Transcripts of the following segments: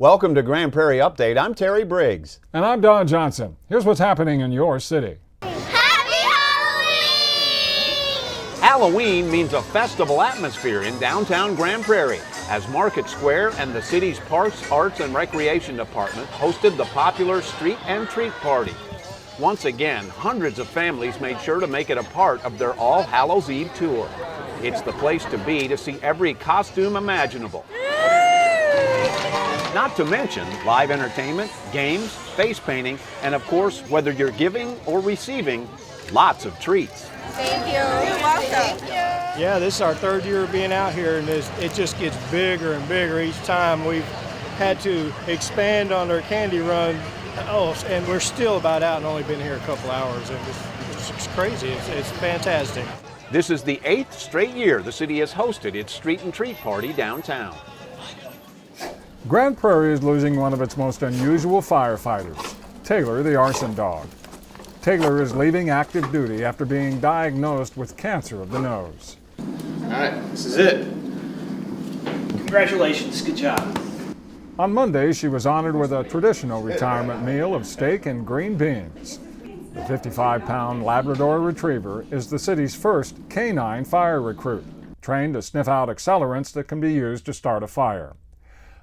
Welcome to Grand Prairie Update. I'm Terry Briggs. And I'm Don Johnson. Here's what's happening in your city. Happy Halloween! Halloween means a festival atmosphere in downtown Grand Prairie, as Market Square and the city's Parks, Arts, and Recreation Department hosted the popular Street and Treat Party. Once again, hundreds of families made sure to make it a part of their All Hallows Eve tour. It's the place to be to see every costume imaginable. Not to mention live entertainment, games, face painting, and of course, whether you're giving or receiving, lots of treats. Thank you. You're welcome. Yeah, this is our third year of being out here, and it just gets bigger and bigger each time. We've had to expand on our candy run, and we're still about out and only been here a couple hours, and it's crazy. It's fantastic. This is the 8th straight year the city has hosted its Street and Treat Party downtown. Grand Prairie is losing one of its most unusual firefighters, Taylor the arson dog. Taylor is leaving active duty after being diagnosed with cancer of the nose. All right, this is it. Congratulations, good job. On Monday, she was honored with a traditional retirement meal of steak and green beans. The 55-pound Labrador Retriever is the city's first canine fire recruit, trained to sniff out accelerants that can be used to start a fire.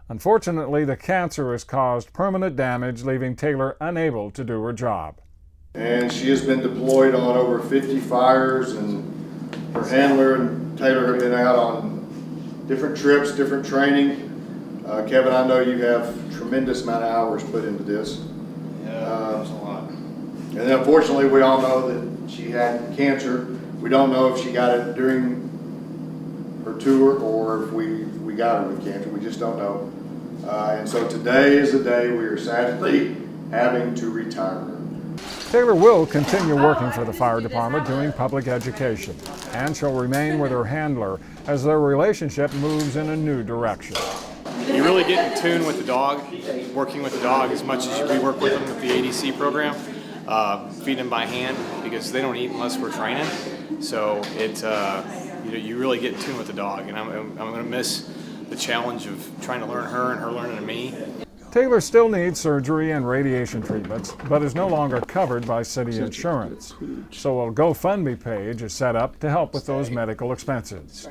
Unfortunately, the cancer has caused permanent damage, leaving Taylor unable to do her job. And she has been deployed on over 50 fires, and her handler and Taylor have been out on different trips, different training. Kevin, I know you have tremendous amount of hours put into this. Yeah, that's a lot. And then unfortunately, we all know that she had cancer. We don't know if she got it during her tour or if we got her with cancer. We just don't know. And so today is the day we are sadly having to retire her. Taylor will continue working for the fire department doing public education, and she'll remain with her handler as their relationship moves in a new direction. You really get in tune with the dog, working with the dog as much as we work with them with the ADC program, feed them by hand because they don't eat unless we're training. So you really get in tune with the dog, and I'm going to miss the challenge of trying to learn her and her learning me. Taylor still needs surgery and radiation treatments, but is no longer covered by city insurance. So a GoFundMe page is set up to help with those medical expenses.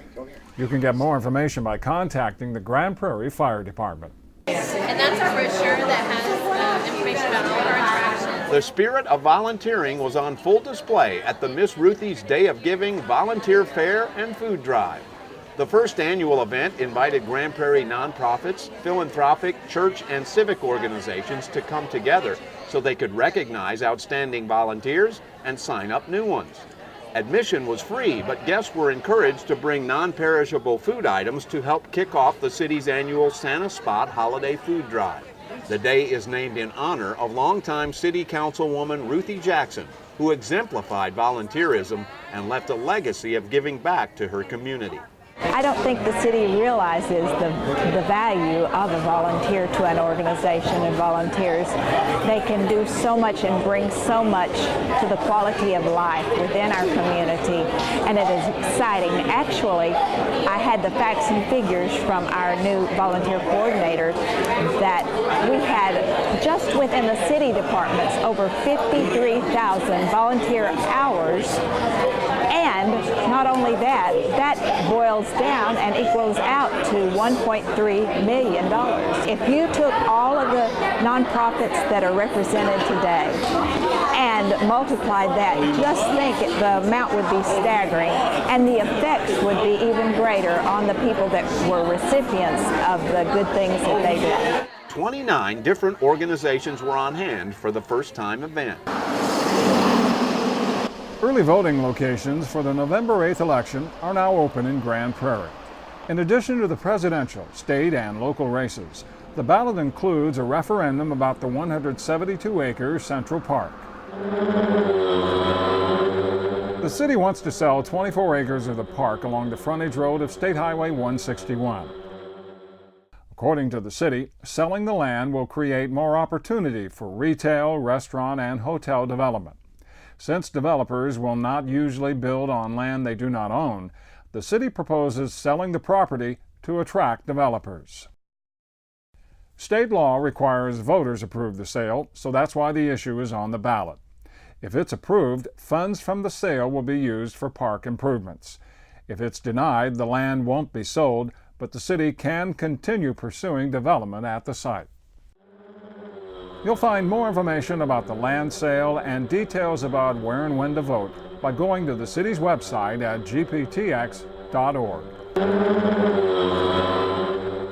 You can get more information by contacting the Grand Prairie Fire Department. And that's our brochure that has information about all of our interactions. The spirit of volunteering was on full display at the Miss Ruthie's Day of Giving Volunteer Fair and Food Drive. The first annual event invited Grand Prairie nonprofits, philanthropic, church, and civic organizations to come together so they could recognize outstanding volunteers and sign up new ones. Admission was free, but guests were encouraged to bring non-perishable food items to help kick off the city's annual Santa Spot Holiday Food Drive. The day is named in honor of longtime City Councilwoman Ruthie Jackson, who exemplified volunteerism and left a legacy of giving back to her community. I don't think the city realizes the value of a volunteer to an organization and volunteers. They can do so much and bring so much to the quality of life within our community, and it is exciting. Actually, I had the facts and figures from our new volunteer coordinator that we had just within the city departments over 53,000 volunteer hours. And not only that, that boils down and equals out to $1.3 million. If you took all of the nonprofits that are represented today and multiplied that, just think the amount would be staggering, and the effects would be even greater on the people that were recipients of the good things that they did. 29 different organizations were on hand for the first-time event. Early voting locations for the November 8th election are now open in Grand Prairie. In addition to the presidential, state, and local races, the ballot includes a referendum about the 172-acre Central Park. The city wants to sell 24 acres of the park along the frontage road of State Highway 161. According to the city, selling the land will create more opportunity for retail, restaurant, and hotel development. Since developers will not usually build on land they do not own, the city proposes selling the property to attract developers. State law requires voters approve the sale, so that's why the issue is on the ballot. If it's approved, funds from the sale will be used for park improvements. If it's denied, the land won't be sold, but the city can continue pursuing development at the site. You'll find more information about the land sale and details about where and when to vote by going to the city's website at gptx.org.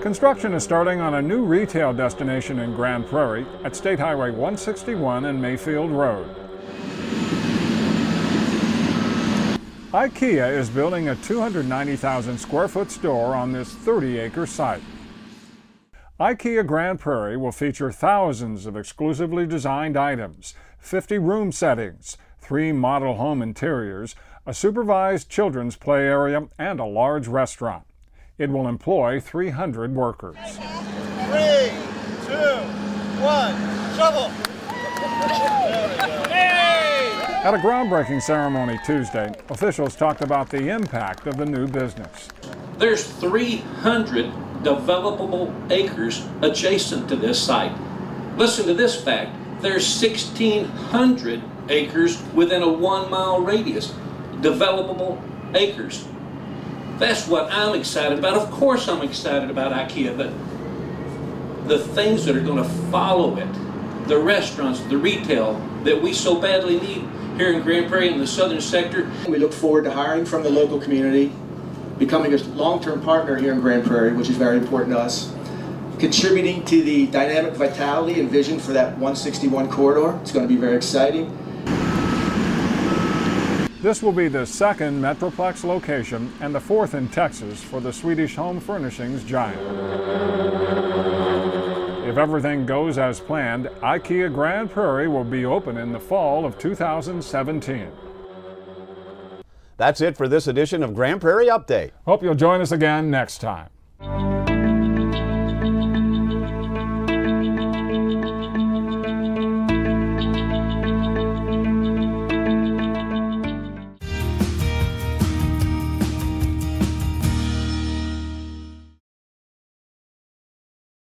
Construction is starting on a new retail destination in Grand Prairie at State Highway 161 and Mayfield Road. IKEA is building a 290,000 square foot store on this 30-acre site. IKEA Grand Prairie will feature thousands of exclusively designed items, 50 room settings, 3 model home interiors, a supervised children's play area, and a large restaurant. It will employ 300 workers. 3, 2, 1, shovel! At a groundbreaking ceremony Tuesday, officials talked about the impact of the new business. There's 300 developable acres adjacent to this site. Listen to this fact. There's 1,600 acres within a 1-mile radius. Developable acres. That's what I'm excited about. Of course I'm excited about IKEA, but the things that are going to follow it, the restaurants, the retail that we so badly need here in Grand Prairie in the southern sector. We look forward to hiring from the local community, becoming a long-term partner here in Grand Prairie, which is very important to us, contributing to the dynamic vitality and vision for that 161 corridor. It's going to be very exciting. This will be the second Metroplex location and the 4th in Texas for the Swedish home furnishings giant. If everything goes as planned, IKEA Grand Prairie will be open in the fall of 2017. That's it for this edition of Grand Prairie Update. Hope you'll join us again next time.